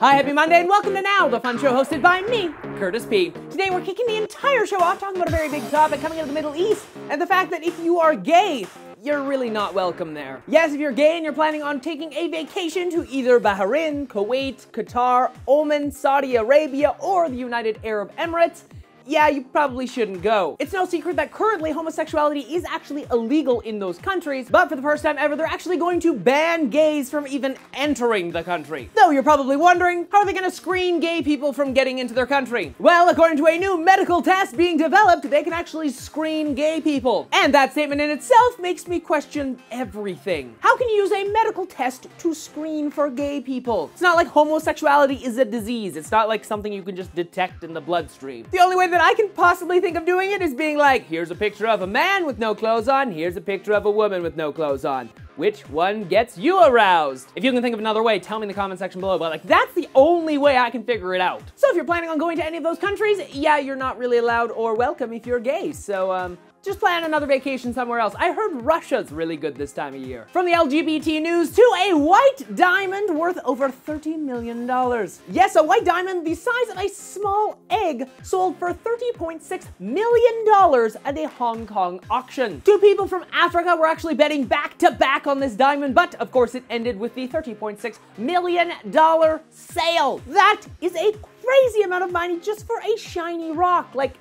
Hi, happy Monday, and welcome to Now, the fun show hosted by me, Curtis P. Today we're kicking the entire show off talking about a very big topic coming out of the Middle East, and the fact that if you are gay, you're really not welcome there. Yes, if you're gay and you're planning on taking a vacation to either Bahrain, Kuwait, Qatar, Oman, Saudi Arabia, or the United Arab Emirates, yeah, you probably shouldn't go. It's no secret that currently homosexuality is actually illegal in those countries, but for the first time ever, they're actually going to ban gays from even entering the country. Though you're probably wondering, how are they gonna screen gay people from getting into their country? Well, according to a new medical test being developed, they can actually screen gay people. And that statement in itself makes me question everything. How can you use a medical test to screen for gay people? It's not like homosexuality is a disease. It's not like something you can just detect in the bloodstream. The only way that I can possibly think of doing it is being like, here's a picture of a man with no clothes on, here's a picture of a woman with no clothes on. Which one gets you aroused? If you can think of another way, tell me in the comment section below, but like, that's the only way I can figure it out. So if you're planning on going to any of those countries, yeah, you're not really allowed or welcome if you're gay, so just plan another vacation somewhere else. I heard Russia's really good this time of year. From the LGBT news to a white diamond worth over $30 million. Yes, a white diamond the size of a small egg sold for $30.6 million at a Hong Kong auction. Two people from Africa were actually betting back to back on this diamond, but of course it ended with the $30.6 million sale. That is a crazy amount of money just for a shiny rock. Like,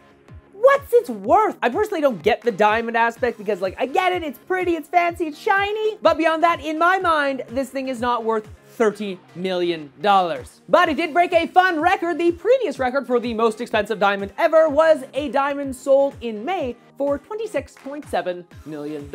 what's its worth? I personally don't get the diamond aspect because, like, I get it, it's pretty, it's fancy, it's shiny, but beyond that, in my mind, this thing is not worth $30 million. But it did break a fun record. The previous record for the most expensive diamond ever was a diamond sold in May for $26.7 million.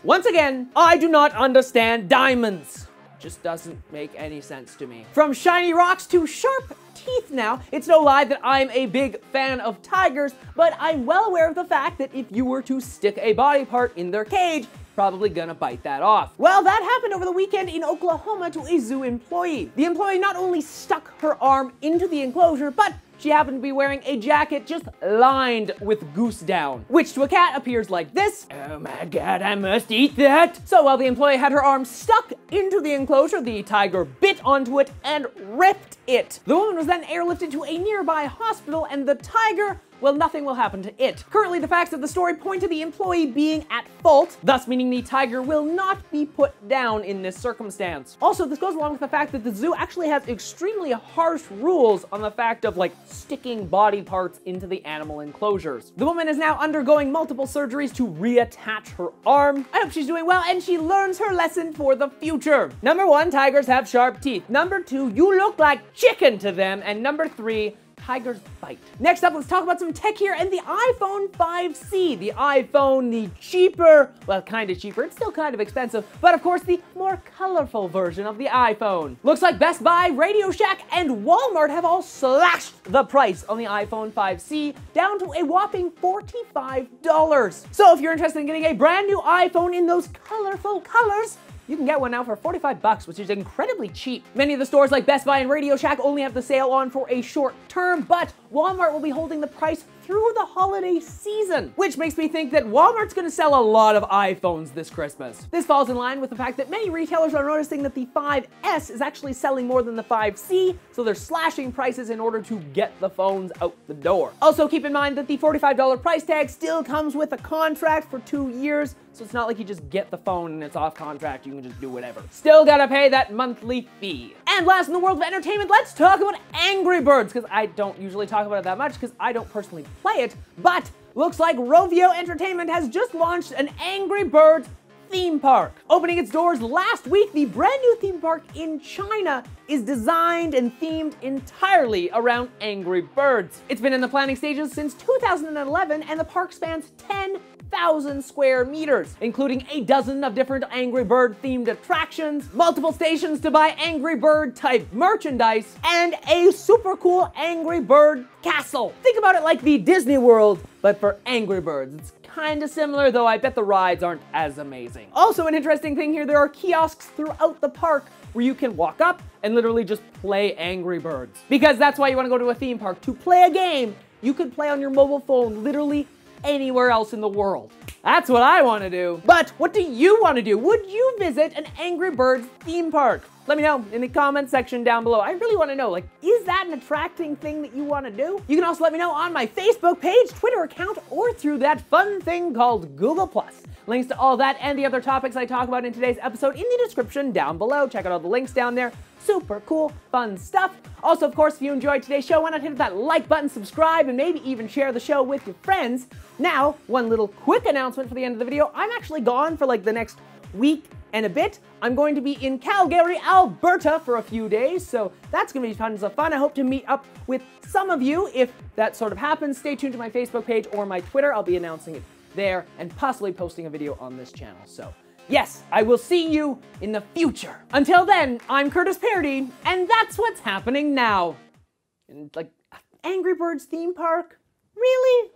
Once again, I do not understand diamonds. Just doesn't make any sense to me. From shiny rocks to sharp teeth now, it's no lie that I'm a big fan of tigers, but I'm well aware of the fact that if you were to stick a body part in their cage, probably gonna bite that off. Well, that happened over the weekend in Oklahoma to a zoo employee. The employee not only stuck her arm into the enclosure, but she happened to be wearing a jacket just lined with goose down, which to a cat appears like this. Oh my god, I must eat that. So while the employee had her arm stuck into the enclosure, the tiger bit onto it and ripped it. The woman was then airlifted to a nearby hospital, and the tiger, well, nothing will happen to it. Currently, the facts of the story point to the employee being at fault, thus meaning the tiger will not be put down in this circumstance. Also, this goes along with the fact that the zoo actually has extremely harsh rules on the fact of, like, sticking body parts into the animal enclosures. The woman is now undergoing multiple surgeries to reattach her arm. I hope she's doing well and she learns her lesson for the future. Number 1, tigers have sharp teeth. Number 2, you look like chicken to them. And number 3, tigers bite. Next up, let's talk about some tech here and the iPhone 5C. The iPhone, the cheaper, well, kind of cheaper, it's still kind of expensive, but of course the more colorful version of the iPhone. Looks like Best Buy, Radio Shack, and Walmart have all slashed the price on the iPhone 5C down to a whopping $45. So if you're interested in getting a brand new iPhone in those colorful colors, you can get one now for $45, which is incredibly cheap. Many of the stores like Best Buy and Radio Shack only have the sale on for a short term, but Walmart will be holding the price through the holiday season, which makes me think that Walmart's gonna sell a lot of iPhones this Christmas. This falls in line with the fact that many retailers are noticing that the 5S is actually selling more than the 5C, so they're slashing prices in order to get the phones out the door. Also, keep in mind that the $45 price tag still comes with a contract for 2 years, so it's not like you just get the phone and it's off contract, you can just do whatever. Still gotta pay that monthly fee. And last in the world of entertainment, let's talk about Angry Birds, because I don't usually talk about it that much because I don't personally play it, but looks like Rovio Entertainment has just launched an Angry Birds theme park. Opening its doors last week, the brand new theme park in China is designed and themed entirely around Angry Birds. It's been in the planning stages since 2011, and the park spans 10,000 square meters, including a dozen of different Angry Bird themed attractions, multiple stations to buy Angry Bird type merchandise, and a super cool Angry Bird castle. Think about it like the Disney World, but for Angry Birds. It's kind of similar, though I bet the rides aren't as amazing. Also, an interesting thing here, there are kiosks throughout the park where you can walk up and literally just play Angry Birds. Because that's why you want to go to a theme park. To play a game, you could play on your mobile phone literally anywhere else in the world. That's what I want to do. But what do you want to do? Would you visit an Angry Birds theme park? Let me know in the comment section down below. I really want to know, like, is that an attracting thing that you want to do? You can also let me know on my Facebook page, Twitter account, or through that fun thing called Google+. Links to all that and the other topics I talk about in today's episode in the description down below. Check out all the links down there. Super cool, fun stuff. Also, of course, if you enjoyed today's show, why not hit that like button, subscribe, and maybe even share the show with your friends. Now, one little quick announcement for the end of the video. I'm actually gone for like the next week and a bit. I'm going to be in Calgary, Alberta for a few days, so that's going to be tons of fun. I hope to meet up with some of you if that sort of happens. Stay tuned to my Facebook page or my Twitter. I'll be announcing it there and possibly posting a video on this channel. So yes, I will see you in the future. Until then, I'm Curtis Parody, and that's what's happening now. And like, Angry Birds theme park? Really?